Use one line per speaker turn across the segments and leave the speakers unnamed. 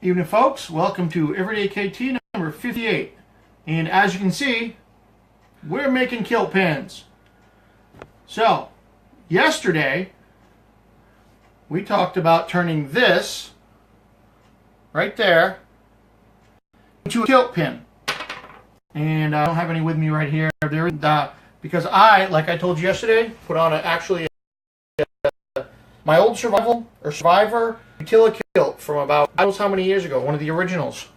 Evening, folks. Welcome to Everyday KT number 58. And as you can see, we're making kilt pins. So, yesterday, we talked about turning this right there into a kilt pin. And I don't have any with me right here. Because I, like I told you yesterday, put on my old Survivor utility kilt from about, I don't know how many years ago, one of the originals.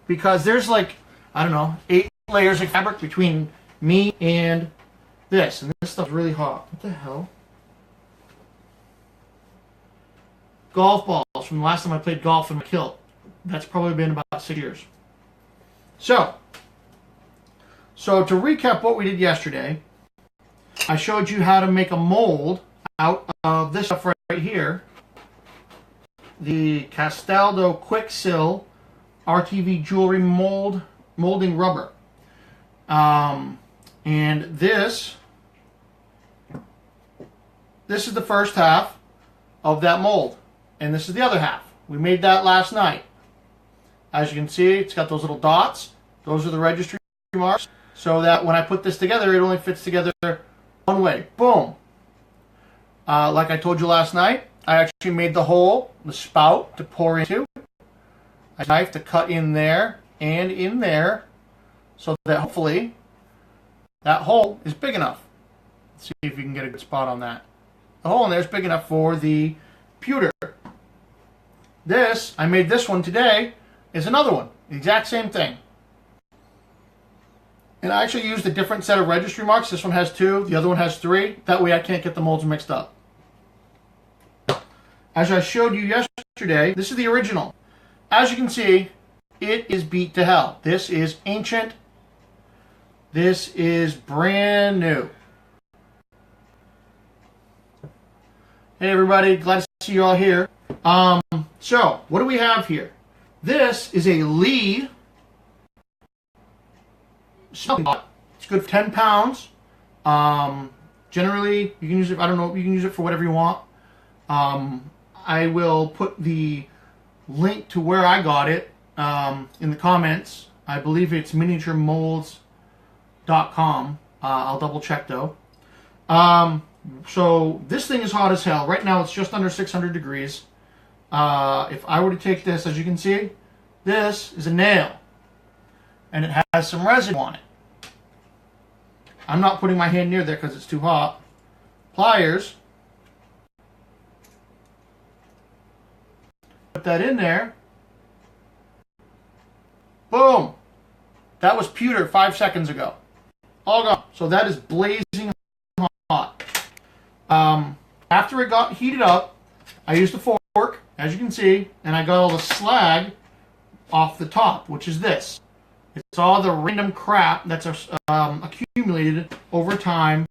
Because there's like, I don't know, 8 layers of fabric between me and this. And this stuff's really hot. What the hell? Golf balls from the last time I played golf in my kilt. That's probably been about 6 years. So to recap what we did yesterday, I showed you how to make a mold out of this stuff right here. The Castaldo Quicksil RTV jewelry molding rubber. And this is the first half of that mold. And this is the other half. We made that last night. As you can see, it's got those little dots. Those are the registry marks. So that when I put this together, it only fits together one way. Boom. Like I told you last night, I actually made the hole, the spout to pour into. A knife to cut in there and in there, so that hopefully that hole is big enough. Let's see if you can get a good spot on that. The hole in there is big enough for the pewter. This, I made this one today, is another one. The exact same thing. And I actually used a different set of registry marks. This one has 2, the other one has 3. That way I can't get the molds mixed up. As I showed you yesterday, this is the original. As you can see, it is beat to hell. This is ancient. This is brand new. Hey everybody, glad to see you all here. So, what do we have here? This is a Lee smelting pot. It's good for 10 pounds. Generally, you can use it, I don't know, you can use it for whatever you want. I will put the link to where I got it in the comments. I believe it's miniaturemolds.com. I'll double check though. So this thing is hot as hell. Right now it's just under 600 degrees. If I were to take this, as you can see, this is a nail. And it has some residue on it. I'm not putting my hand near there because it's too hot. Pliers. Put that in there. Boom. That was pewter 5 seconds ago. All gone. So that is blazing hot. After it got heated up, I used a fork, as you can see, and I got all the slag off the top, which is this. It's all the random crap that's accumulated over time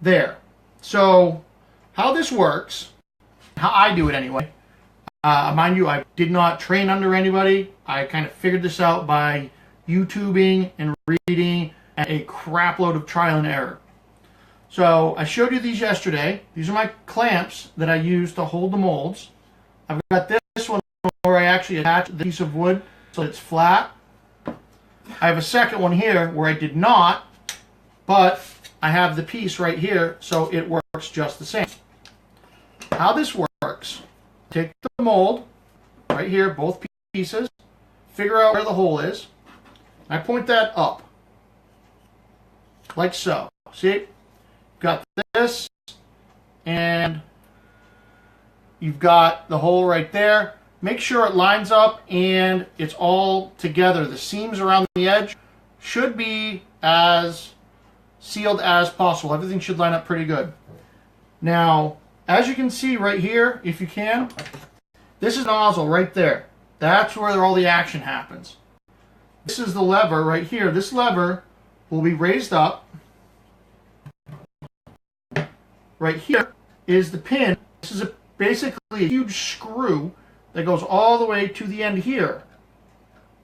there. So how this works, how I do it anyway, mind you, I did not train under anybody. I kind of figured this out by YouTubing and reading and a crap load of trial and error. So I showed you these yesterday. These are my clamps that I use to hold the molds. I've got this one where I actually attach the piece of wood so it's flat. I have a second one here where I did not, but I have the piece right here, so it works just the same. How this works, take the mold, right here, both pieces, figure out where the hole is. I point that up, like so. See? Got this, and you've got the hole right there. Make sure it lines up and it's all together. The seams around the edge should be as sealed as possible. Everything should line up pretty good. Now, as you can see right here, if you can, this is the nozzle right there. That's where all the action happens. This is the lever right here. This lever will be raised up. Right here is the pin. This is basically a huge screw that goes all the way to the end here.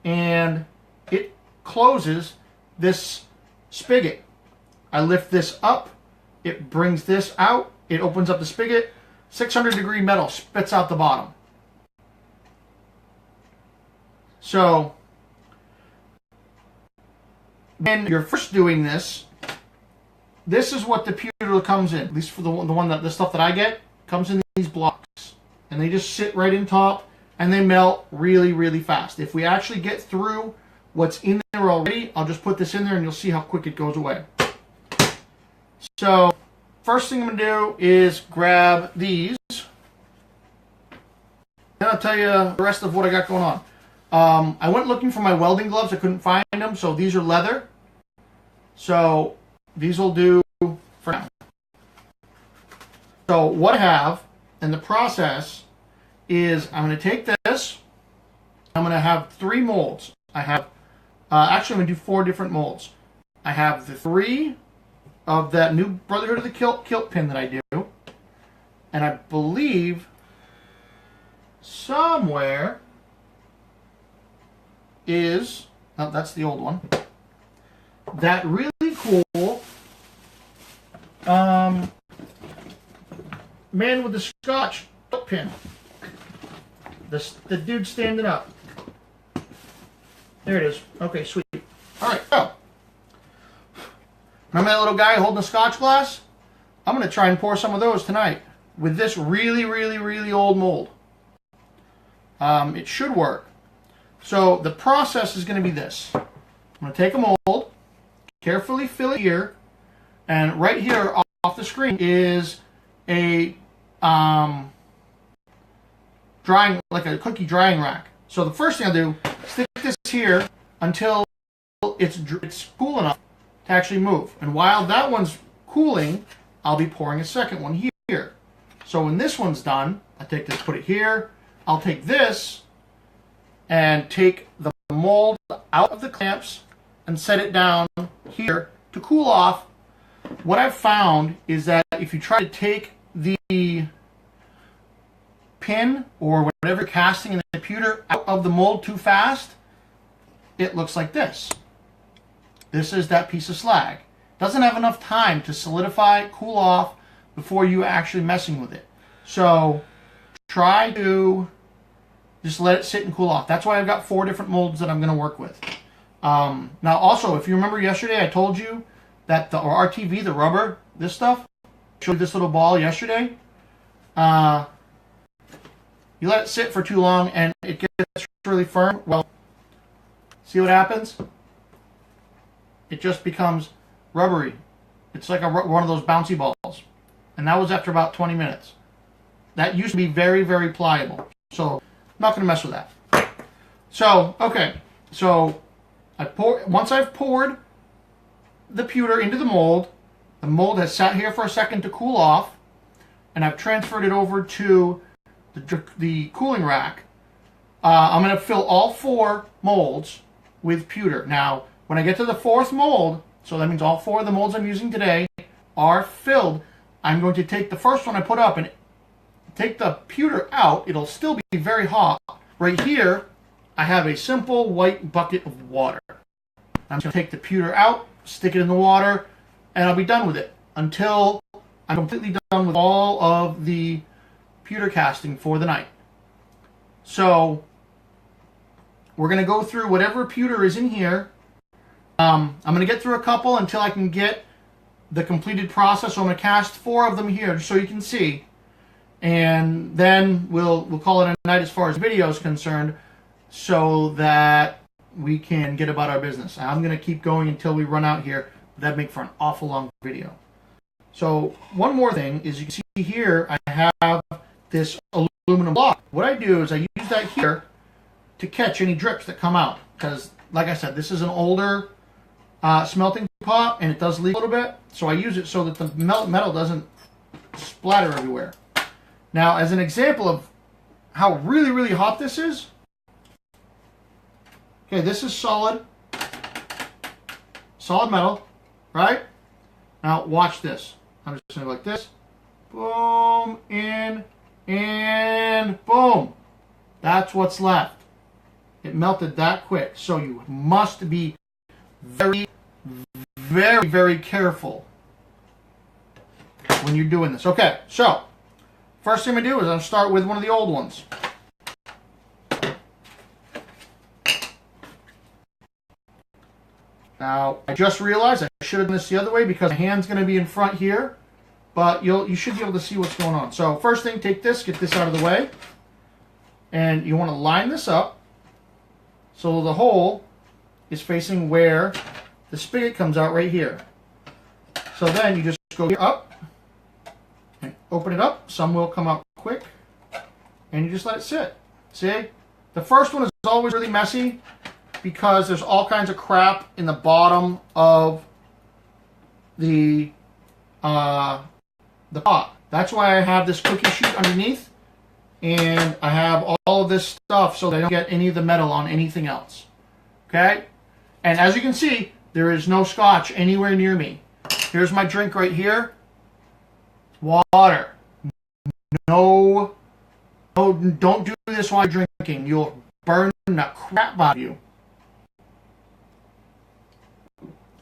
And it closes this spigot. I lift this up, it brings this out, it opens up the spigot, 600 degree metal spits out the bottom. So when you're first doing this, this is what the pewter comes in. At least for the stuff that I get, comes in these blocks. And they just sit right in top, and they melt really, really fast. If we actually get through what's in there already, I'll just put this in there and you'll see how quick it goes away. So first thing I'm going to do is grab these. Then I'll tell you the rest of what I got going on. I went looking for my welding gloves. I couldn't find them, so these are leather. So these will do for now. So what I have in the process is I'm going to take this. I'm going to have 3 molds. I have, actually I'm going to do 4 different molds. I have the 3 of that new Brotherhood of the kilt pin that I do. And I believe somewhere is, oh, that's the old one, that really cool man with the Scotch pin. The dude standing up. There it is. Okay, sweet. Alright, so remember that little guy holding a Scotch glass? I'm going to try and pour some of those tonight with this really, really, really old mold. It should work. So the process is going to be this. I'm going to take a mold, carefully fill it here, and right here off the screen is a drying, like a cookie drying rack. So the first thing I'll do, stick this here until it's cool enough to actually move. And while that one's cooling, I'll be pouring a second one here. So when this one's done, I take this, put it here. I'll take this and take the mold out of the clamps and set it down here to cool off. What I've found is that if you try to take the pin or whatever you're casting in the pewter out of the mold too fast, it looks like this. This is that piece of slag. Doesn't have enough time to solidify, cool off before you actually messing with it. So try to just let it sit and cool off. That's why I've got 4 different molds that I'm going to work with. Now also, if you remember yesterday, I told you that the RTV, the rubber, this stuff, I showed you this little ball yesterday. You let it sit for too long and it gets really firm. Well, see what happens? It just becomes rubbery. It's like one of those bouncy balls. And that was after about 20 minutes. That used to be very, very pliable. So, I'm not going to mess with that. So, okay. So, once I've poured the pewter into the mold has sat here for a second to cool off, and I've transferred it over to the cooling rack. I'm going to fill all 4 molds with pewter. Now, when I get to the 4th mold, so that means all 4 of the molds I'm using today are filled, I'm going to take the first one I put up and take the pewter out. It'll still be very hot. Right here, I have a simple white bucket of water. I'm going to take the pewter out, stick it in the water, and I'll be done with it until I'm completely done with all of the pewter casting for the night. So we're going to go through whatever pewter is in here. I'm going to get through a couple until I can get the completed process. So I'm going to cast 4 of them here just so you can see. And then we'll call it a night as far as video is concerned, so that we can get about our business. I'm going to keep going until we run out here. That'd make for an awful long video. So one more thing is, you can see here I have this aluminum block. What I do is I use that here to catch any drips that come out, because like I said, this is an older smelting pot and it does leak a little bit, so I use it so that the metal doesn't splatter everywhere. Now, as an example of how really, really hot this is, okay, this is solid metal, right? Now watch this. I'm just going to go like this. Boom, in, and boom. That's what's left. It melted that quick. So you must be very, very, very careful when you're doing this. Okay, so first thing I'm going to do is I'll start with one of the old ones. Now, I just realized I should have done this the other way because my hand's going to be in front here, but you should be able to see what's going on. So first thing, take this, get this out of the way, and you want to line this up so the hole is facing where the spigot comes out right here. So then you just go up and open it up. Some will come out quick, and you just let it sit. See? The first one is always really messy because there's all kinds of crap in the bottom of the pot. That's why I have this cookie sheet underneath, and I have all of this stuff so that I don't get any of the metal on anything else. Okay? And as you can see, there is no scotch anywhere near me. Here's my drink right here. Water. No, don't do this while you're drinking. You'll burn the crap out of you.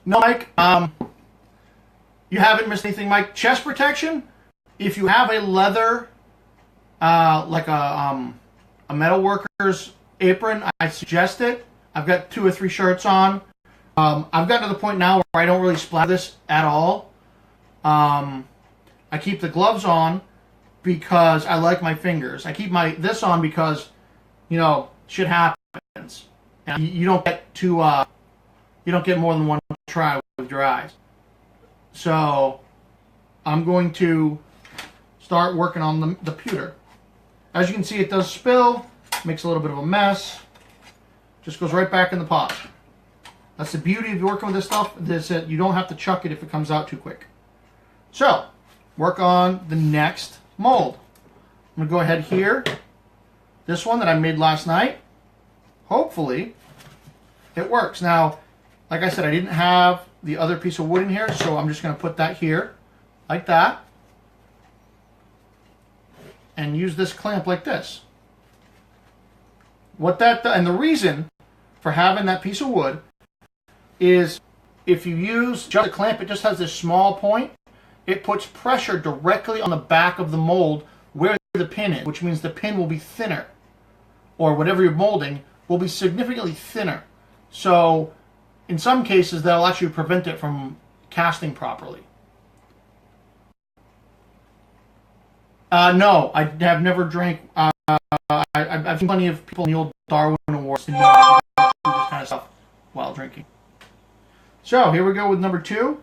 No, Mike. You haven't missed anything, Mike. Chest protection. If you have a leather, like a metal worker's apron, I suggest it. I've got 2 or 3 shirts on. I've gotten to the point now where I don't really splatter this at all. I keep the gloves on because I like my fingers. I keep this on because, you know, shit happens. And you don't get you don't get more than one try with your eyes. So I'm going to start working on the pewter. As you can see, it does spill, makes a little bit of a mess. Just goes right back in the pot. That's the beauty of working with this stuff. You don't have to chuck it if it comes out too quick. So, work on the next mold. I'm going to go ahead here. This one that I made last night. Hopefully, it works. Now, like I said, I didn't have the other piece of wood in here, so I'm just going to put that here, like that. And use this clamp like this. And the reason for having that piece of wood is if you use just a clamp, it just has this small point. It puts pressure directly on the back of the mold where the pin is, which means the pin will be thinner, or whatever you're molding will be significantly thinner. So in some cases, that'll actually prevent it from casting properly. No, I have never drank. I've seen plenty of people in the old Darwin Awards do this kind of stuff while drinking. So here we go with number 2.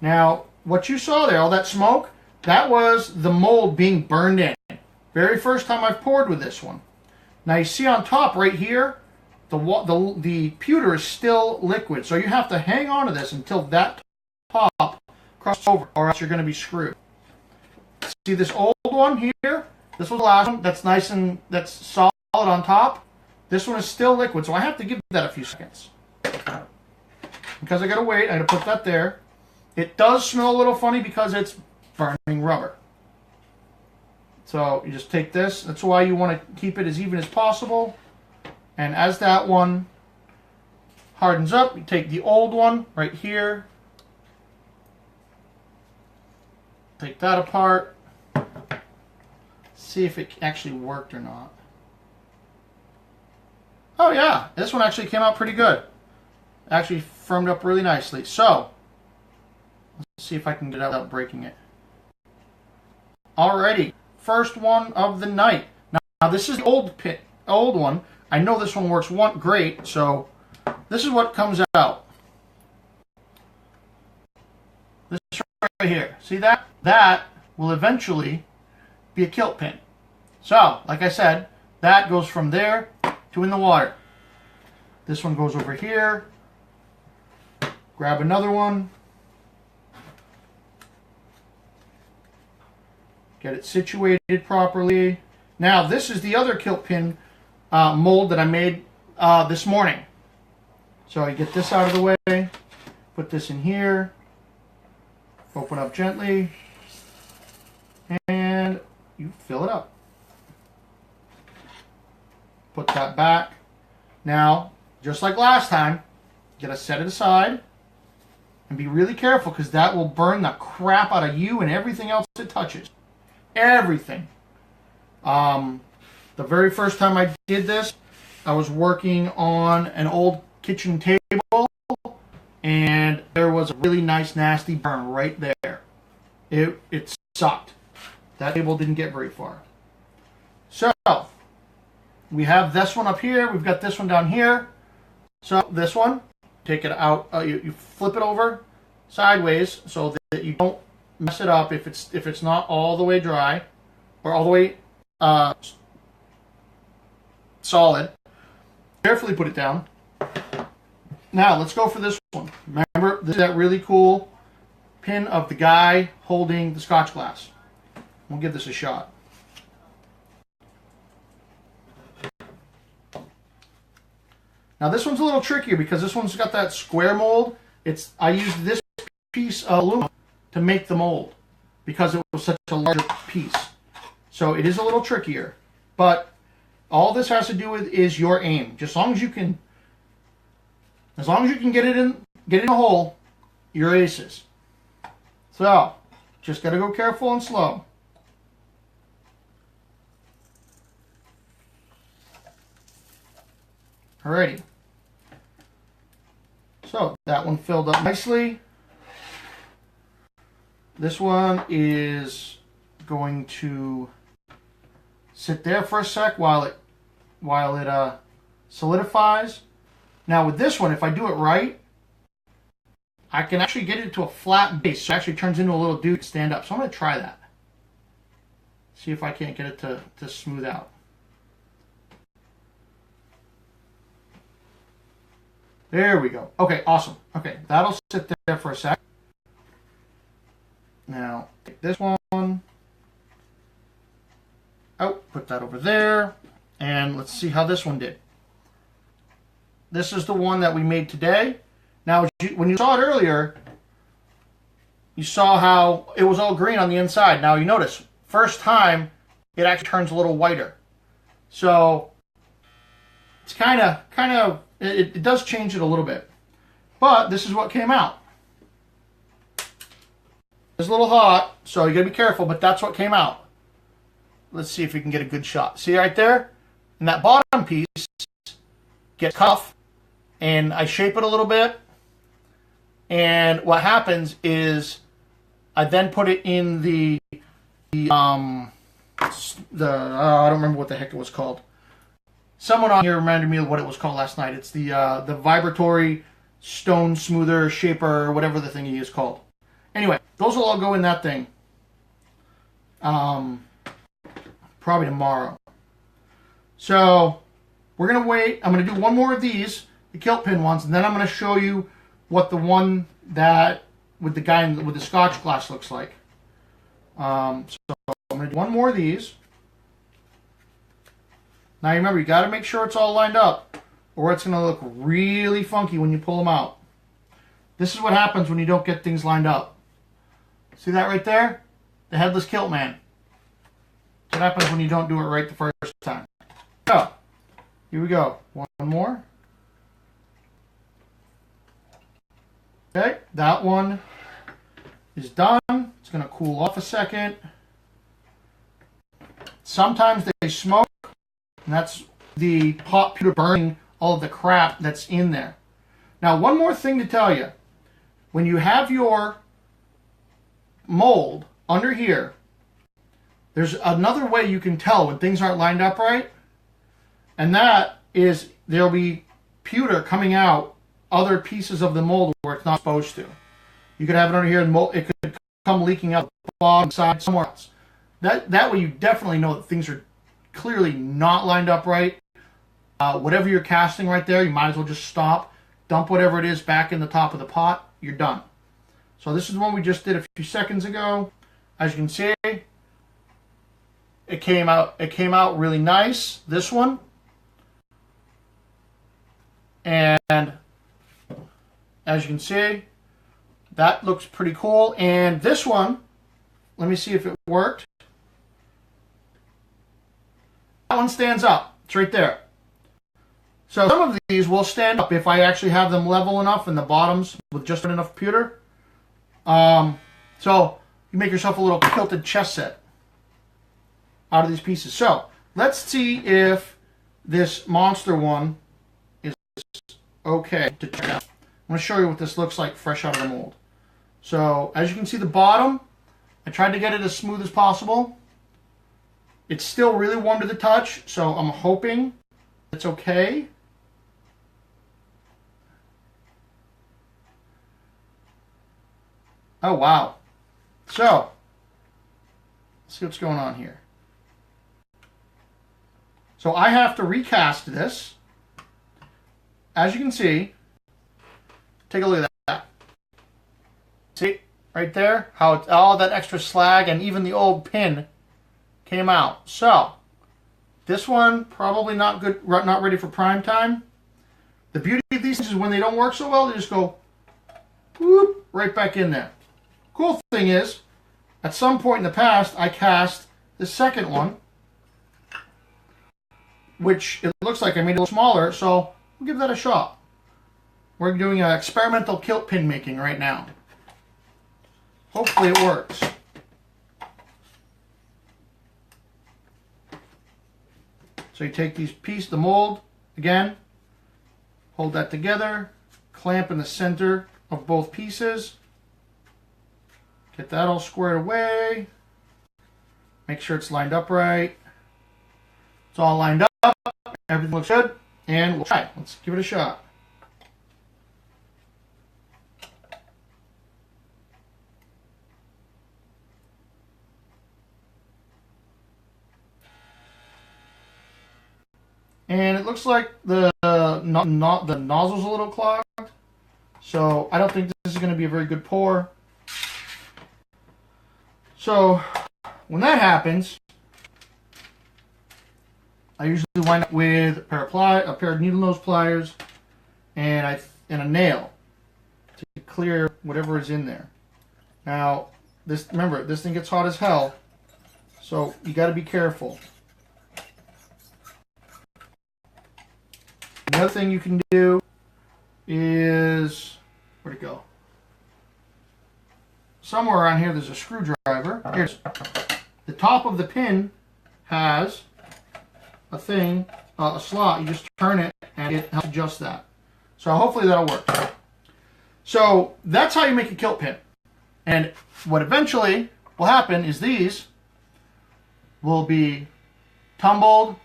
Now, what you saw there, all that smoke, that was the mold being burned in. Very first time I've poured with this one. Now you see on top right here, the pewter is still liquid, so you have to hang on to this until that top crosses over, or else you're going to be screwed. See this old one here? This was the last one. That's nice and that's solid on top. This one is still liquid, so I have to give that a few seconds. Because I got to wait, I got to put that there. It does smell a little funny because it's burning rubber. So you just take this. That's why you want to keep it as even as possible. And as that one hardens up, you take the old one right here. Take that apart. See if it actually worked or not. Oh yeah, this one actually came out pretty good. Actually firmed up really nicely. So, let's see if I can get it out without breaking it. Alrighty, first one of the night. Now this is the old one. I know this one works great, so this is what comes out. This right here. See that? That will eventually be a kilt pin. So, like I said, that goes from there to in the water. This one goes over here. Grab another one. Get it situated properly. Now, this is the other kilt pin mold that I made this morning. So I get this out of the way, put this in here, open up gently, and you fill it up. Put that back. Now, just like last time, you gotta set it aside and be really careful because that will burn the crap out of you and everything else it touches. Everything. The very first time I did this, I was working on an old kitchen table, and there was a really nice, nasty burn right there. It sucked. That table didn't get very far. So, we have this one up here. We've got this one down here. So, this one, take it out. You flip it over sideways so that you don't mess it up if it's not all the way dry or all the way solid. Carefully put it down. Now let's go for this one. Remember, this is that really cool pin of the guy holding the Scotch glass. We'll give this a shot. Now this one's a little trickier because this one's got that square mold. I used this piece of aluminum to make the mold because it was such a larger piece. So it is a little trickier, but all this has to do with is your aim. Just as long as you can get it in a hole, you're aces. So just gotta go careful and slow. Alrighty. So that one filled up nicely. This one is going to sit there for a sec while it solidifies. Now with this one, if I do it right, I can actually get it to a flat base. So it actually turns into a little dude to stand up. So I'm going to try that. See if I can't get it to smooth out. There we go. Okay, awesome. Okay, that'll sit there for a sec. Now, take this one out, put that over there, and let's see how this one did. This is the one that we made today. Now, when you saw it earlier, you saw how it was all green on the inside. Now, you notice, first time, it actually turns a little whiter. So, it's it does change it a little bit. But this is what came out. It's a little hot, so you gotta be careful, but that's what came out. Let's see if we can get a good shot. See right there? And that bottom piece gets cut off, and I shape it a little bit. And what happens is I then put it in the I don't remember what the heck it was called. Someone on here reminded me of what it was called last night. It's the vibratory stone smoother shaper, or whatever the thingy is called. Anyway, those will all go in that thing. Probably tomorrow. So we're gonna wait. I'm gonna do one more of these, the kilt pin ones, and then I'm gonna show you what the one that with the guy with the Scotch glass looks like. So I'm gonna do one more of these. Now remember, you got to make sure it's all lined up, or it's going to look really funky when you pull them out. This is what happens when you don't get things lined up. See that right there? The headless Kiltman. What happens when you don't do it right the first time. So, here we go. One more. Okay, that one is done. It's going to cool off a second. Sometimes they smoke. And that's the hot pewter burning all of the crap that's in there. Now, one more thing to tell you. When you have your mold under here, there's another way you can tell when things aren't lined up right. And that is there'll be pewter coming out other pieces of the mold where it's not supposed to. You could have it under here and it could come leaking out the bottom side somewhere else. That way you definitely know that things are clearly not lined up right. Whatever you're casting right there, you might as well just stop, dump whatever it is back in the top of the pot. You're done. So this is the one we just did a few seconds ago. As you can see, it came out really nice. This one, and as you can see, that looks pretty cool. And this one, let me see if it worked. That one stands up. It's right there. So some of these will stand up if I actually have them level enough in the bottoms with just enough pewter. So you make yourself a little kilted chess set out of these pieces. So let's see if this monster one is okay to check out. I'm going to show you what this looks like fresh out of the mold. So, as you can see the bottom, I tried to get it as smooth as possible. It's still really warm to the touch, so I'm hoping it's okay. Oh, wow. So, let's see what's going on here. So I have to recast this. As you can see, take a look at that. See, right there, how it's, all that extra slag and even the old pin came out. So, this one, probably not good, not ready for prime time. The beauty of these is when they don't work so well, they just go whoop, right back in there. Cool thing is, at some point in the past, I cast the second one, which it looks like I made it a little smaller, so we'll give that a shot. We're doing an experimental kilt pin making right now. Hopefully it works. So you take these pieces, the mold, again, hold that together, clamp in the center of both pieces, get that all squared away, make sure it's lined up right. It's all lined up, everything looks good, and we'll try it. Let's give it a shot. And it looks like the nozzle's a little clogged, so I don't think this is going to be a very good pour. So when that happens, I usually wind up with a pair of needle nose pliers and a nail to clear whatever is in there. Now, remember, this thing gets hot as hell, so you got to be careful. Another thing you can do is, where'd it go? Somewhere around here there's a screwdriver. Here's the top of the pin has a thing, a slot. You just turn it and it helps adjust that. So hopefully that'll work. So that's how you make a kilt pin. And what eventually will happen is these will be tumbled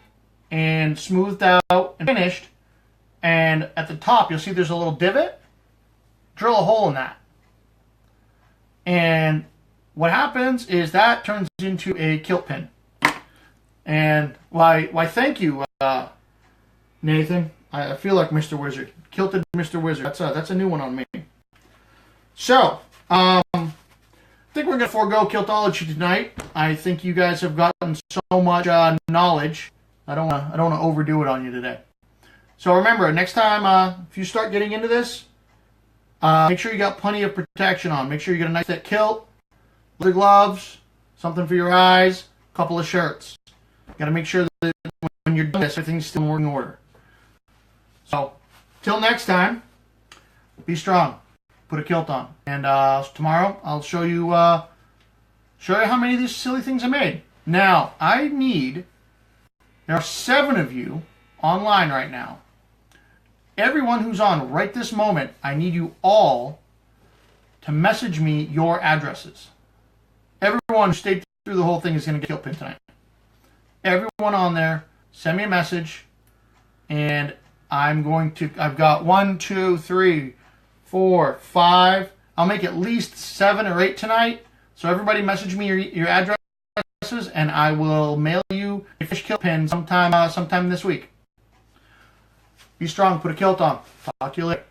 and smoothed out and finished. And at the top, you'll see there's a little divot. Drill a hole in that. And what happens is that turns into a kilt pin. And why thank you, Nathan. I feel like Mr. Wizard. Kilted Mr. Wizard. That's a new one on me. So, I think we're going to forego Kiltology tonight. I think you guys have gotten so much knowledge. I don't want to overdo it on you today. So remember, next time, if you start getting into this, make sure you got plenty of protection on. Make sure you get a nice thick kilt, leather gloves, something for your eyes, a couple of shirts. Got to make sure that when you're doing this, everything's still in working order. So, till next time, be strong. Put a kilt on. And tomorrow, I'll show you how many of these silly things I made. Now, there are 7 of you online right now. Everyone who's on right this moment, I need you all to message me your addresses. Everyone who stayed through the whole thing is going to get kilt pin tonight. Everyone on there, send me a message, and I've got 1, 2, 3, 4, 5. I'll make at least 7 or 8 tonight. So everybody message me your addresses, and I will mail you a fish kilt pin sometime this week. Be strong. Put a kilt on. Talk to you later.